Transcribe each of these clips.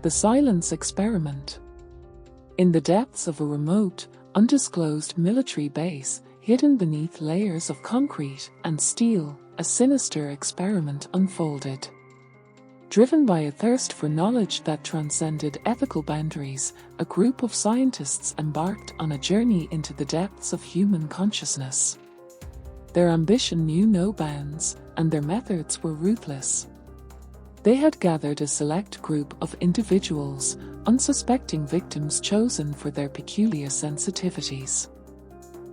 The silence experiment. In the depths of a remote, undisclosed military base, hidden beneath layers of concrete and steel, a sinister experiment unfolded. Driven by a thirst for knowledge that transcended ethical boundaries, a group of scientists embarked on a journey into the depths of human consciousness. Their ambition knew no bounds, and their methods were ruthless. They had gathered a select group of individuals, unsuspecting victims chosen for their peculiar sensitivities.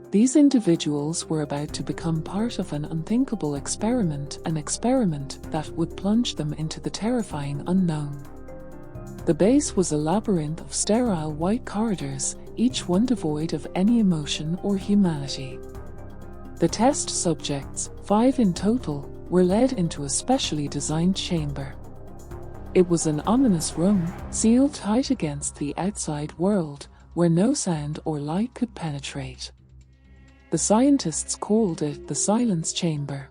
These individuals were about to become part of an unthinkable experiment, an experiment that would plunge them into the terrifying unknown. The base was a labyrinth of sterile white corridors, each one devoid of any emotion or humanity. The test subjects, 5 in total, were led into a specially designed chamber. It was an ominous room, sealed tight against the outside world, where no sound or light could penetrate. The scientists called it the silence chamber.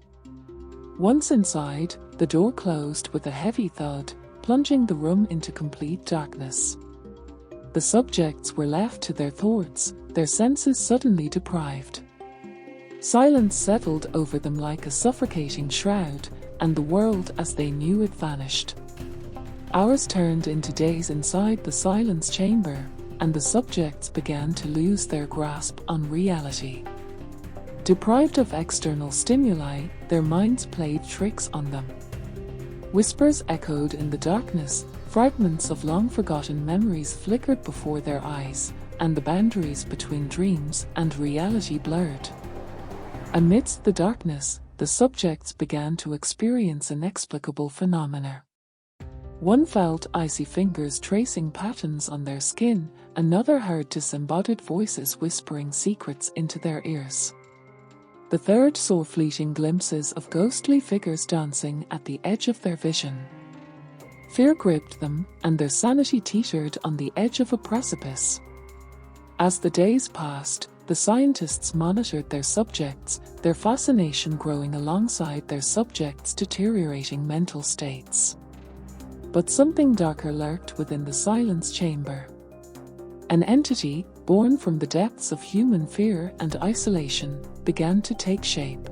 Once inside, the door closed with a heavy thud, plunging the room into complete darkness. The subjects were left to their thoughts, their senses suddenly deprived. Silence settled over them like a suffocating shroud, and the world as they knew it vanished. Hours turned into days inside the silence chamber, and the subjects began to lose their grasp on reality. Deprived of external stimuli, their minds played tricks on them. Whispers echoed in the darkness, fragments of long-forgotten memories flickered before their eyes, and the boundaries between dreams and reality blurred. Amidst the darkness, the subjects began to experience inexplicable phenomena. One felt icy fingers tracing patterns on their skin, another heard disembodied voices whispering secrets into their ears. The third saw fleeting glimpses of ghostly figures dancing at the edge of their vision. Fear gripped them, and their sanity teetered on the edge of a precipice. As the days passed, the scientists monitored their subjects, their fascination growing alongside their subjects' deteriorating mental states. But something darker lurked within the silence chamber. An entity, born from the depths of human fear and isolation, began to take shape.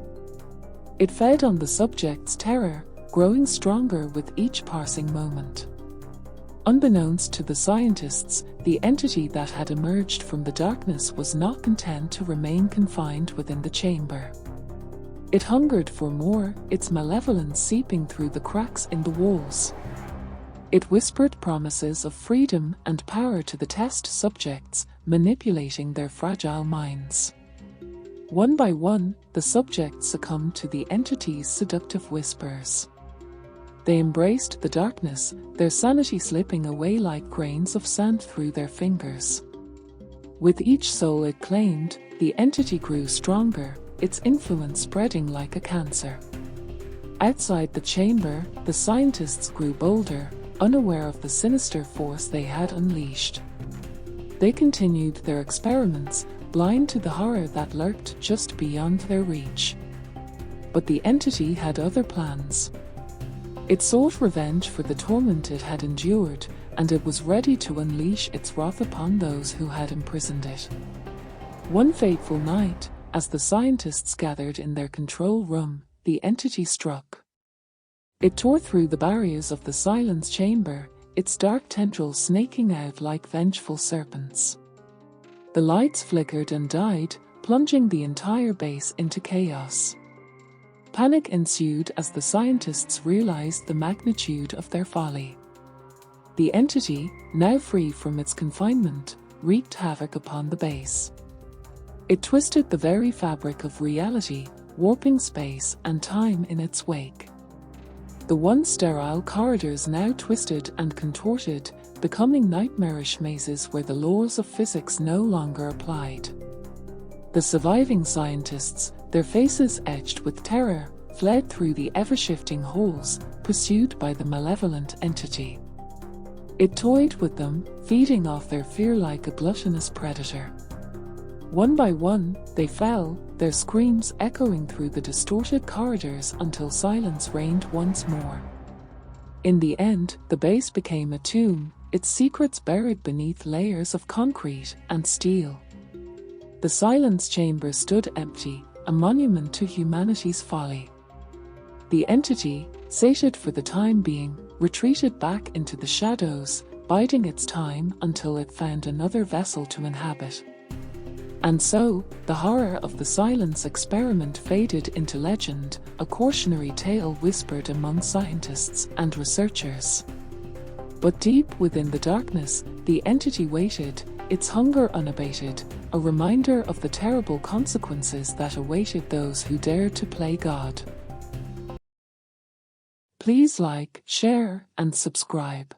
It fed on the subject's terror, growing stronger with each passing moment. Unbeknownst to the scientists, the entity that had emerged from the darkness was not content to remain confined within the chamber. It hungered for more, its malevolence seeping through the cracks in the walls. It whispered promises of freedom and power to the test subjects, manipulating their fragile minds. One by one, the subjects succumbed to the entity's seductive whispers. They embraced the darkness, their sanity slipping away like grains of sand through their fingers. With each soul it claimed, the entity grew stronger, its influence spreading like a cancer. Outside the chamber, the scientists grew bolder, unaware of the sinister force they had unleashed. They continued their experiments, blind to the horror that lurked just beyond their reach. But the entity had other plans. It sought revenge for the torment it had endured, and it was ready to unleash its wrath upon those who had imprisoned it. One fateful night, as the scientists gathered in their control room, the entity struck. It tore through the barriers of the silence chamber, its dark tendrils snaking out like vengeful serpents. The lights flickered and died, plunging the entire base into chaos. Panic ensued as the scientists realized the magnitude of their folly. The entity, now free from its confinement, wreaked havoc upon the base. It twisted the very fabric of reality, warping space and time in its wake. The once sterile corridors now twisted and contorted, becoming nightmarish mazes where the laws of physics no longer applied. The surviving scientists, their faces etched with terror, fled through the ever-shifting halls, pursued by the malevolent entity. It toyed with them, feeding off their fear like a gluttonous predator. One by one, they fell, their screams echoing through the distorted corridors until silence reigned once more. In the end, the base became a tomb, its secrets buried beneath layers of concrete and steel. The silence chamber stood empty, a monument to humanity's folly. The entity, sated for the time being, retreated back into the shadows, biding its time until it found another vessel to inhabit. And so, the horror of the silence experiment faded into legend, a cautionary tale whispered among scientists and researchers. But deep within the darkness, the entity waited, its hunger unabated, a reminder of the terrible consequences that awaited those who dared to play God. Please like, share, and subscribe.